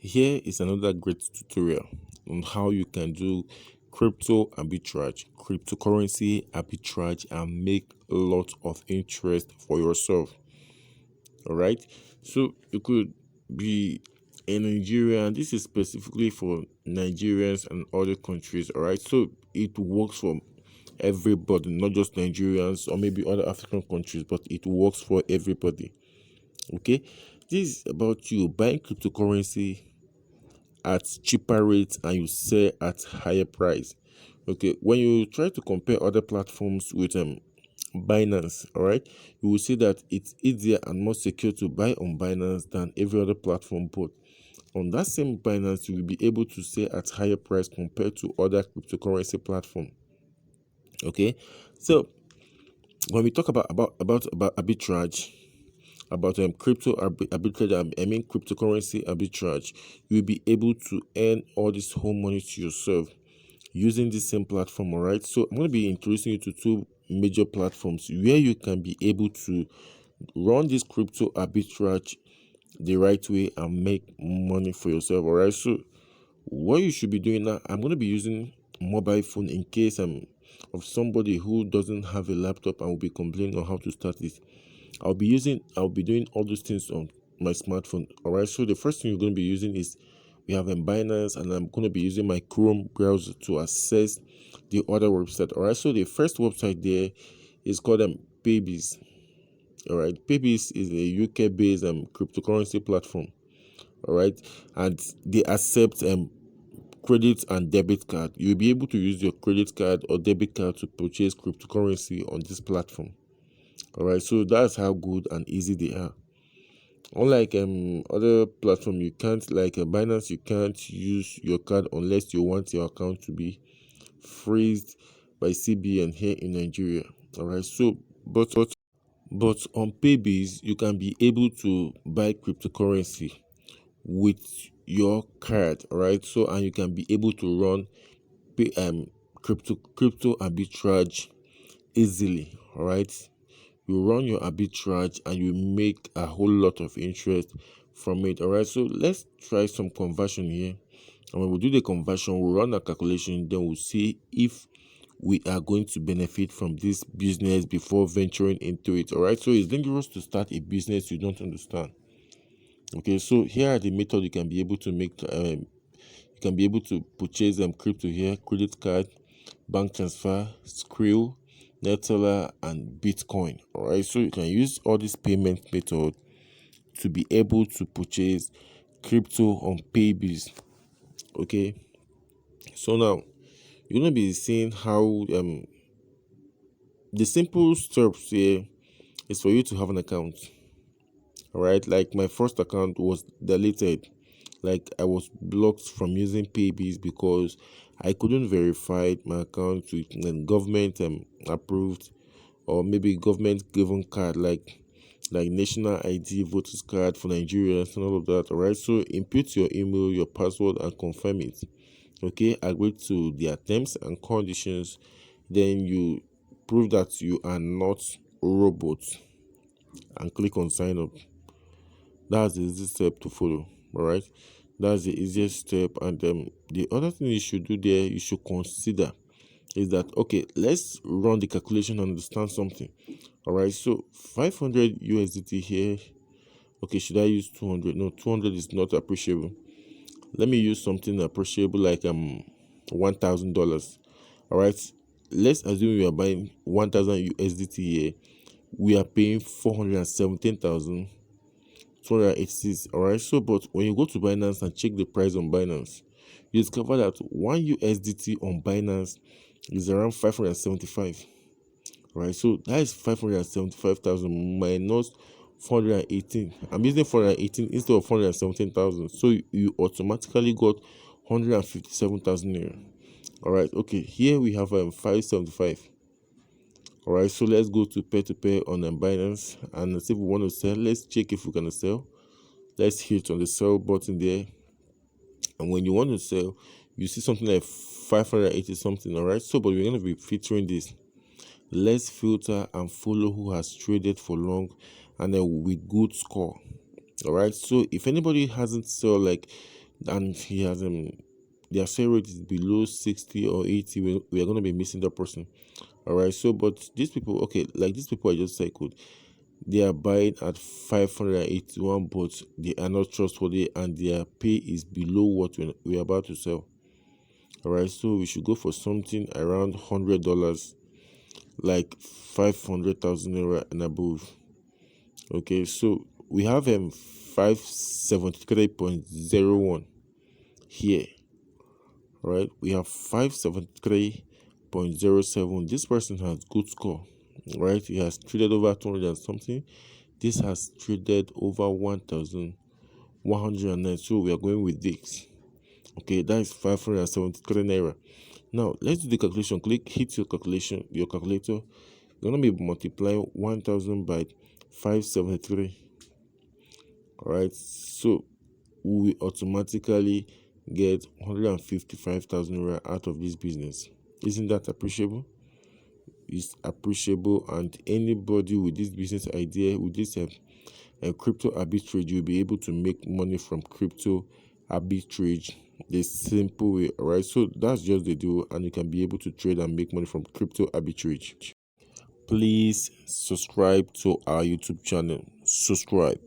Here is another great tutorial on how you can do crypto arbitrage, cryptocurrency arbitrage, and make a lot of interest for yourself. All right, so you could be a Nigerian. This is specifically for Nigerians and other countries. All right, so it works for everybody, not just Nigerians or maybe other African countries, but it works for everybody. Okay, this is about you buying cryptocurrency at cheaper rates and you sell at higher price. Okay, when you try to compare other platforms with Binance, all right, you will see that it's easier and more secure to buy on Binance than every other platform. But on that same Binance, you will be able to sell at higher price compared to other cryptocurrency platform. Okay, so when we talk about arbitrage, about arbitrage, I mean cryptocurrency arbitrage, you'll be able to earn all this whole money to yourself using the same platform. All right, so I'm going to be introducing you to two major platforms where you can be able to run this crypto arbitrage the right way and make money for yourself. All right, so what you should be doing now, I'm going to be using mobile phone in case I'm of somebody who doesn't have a laptop and will be complaining on how to start it. I'll be doing all those things on my smartphone. All right, so the first thing you're going to be using is we have Binance, and I'm going to be using my Chrome browser to access the other website. All right, so the first website there is called Paybiz. All right, Paybiz is a UK based cryptocurrency platform. All right, and they accept credit and debit card. You'll be able to use your credit card or debit card to purchase cryptocurrency on this platform. All right, so that's how good and easy they are. Unlike other platform, you can't, like Binance, you can't use your card unless you want your account to be freezed by CBN here in Nigeria. All right, so but on Paybiz you can be able to buy cryptocurrency with your card. All right, so and you can be able to run crypto arbitrage easily. All right, you run your arbitrage and you make a whole lot of interest from it. All right, so let's try some conversion here, and when we do the conversion, we'll run a calculation, then we'll see if we are going to benefit from this business before venturing into it. All right, so it's dangerous to start a business you don't understand. Okay, so here are the method you can be able to make. You can be able to purchase crypto here: credit card, bank transfer, Skrill, Neteller, and Bitcoin. All right, so you can use all these payment method to be able to purchase crypto on Paybiz. Okay, so now you're gonna be seeing how the simple steps here is for you to have an account. All right, like my first account was deleted, like I was blocked from using Paybiz because I couldn't verify my account with government approved or maybe government given card, like national ID, voters card for Nigerians and all of that. All right, so input your email, your password, and confirm it. Okay, agree to their terms and conditions. Then you prove that you are not a robot and click on sign up. That's the easy step to follow. All right, that's the easiest step. And the other thing you should do there, you should consider is that, okay, let's run the calculation and understand something. All right, so 500 USDT here. Okay, should I use 200? No, 200 is not appreciable. Let me use something appreciable like $1,000. All right, let's assume we are buying 1,000 USDT here. We are paying 417,286. All right, so but when you go to Binance and check the price on Binance, you discover that 1 USDT on Binance is around 575. Right, so that is 575,000 minus 418. I'm using 418 instead of 417,000, so you automatically got 157,000 naira. All right, okay, here we have 575. All right, so let's go to peer-to-peer on Binance and see if we want to sell. Let's check if we can sell. Let's hit on the sell button there, and when you want to sell, you see something like 580 something. All right, so but we're going to be featuring this. Let's filter and follow who has traded for long and then with good score. All right, so if anybody hasn't sold, like and he has their sale rate is below 60 or 80, we are going to be missing that person. All right. So, but these people, okay, like these people I just cycled, they are buying at 581, but they are not trustworthy and their pay is below what we're about to sell. All right. So we should go for something around $100, like 500,000 naira and above. Okay. So we have 573.01 here. Right, we have 573.07. This person has good score, right? He has traded over 200 and something. This has traded over 1,109. So we are going with this. Okay, that is 573 naira. Now let's do the calculation. Hit your calculator. You're gonna be multiplying 1,000 by 573. All right, so we automatically get 155,000 naira out of this business. Isn't that appreciable? It's appreciable, and anybody with this business idea, with this crypto arbitrage, you'll be able to make money from crypto arbitrage the simple way. All right, so that's just the deal, and you can be able to trade and make money from crypto arbitrage. Please subscribe to our YouTube channel. Subscribe.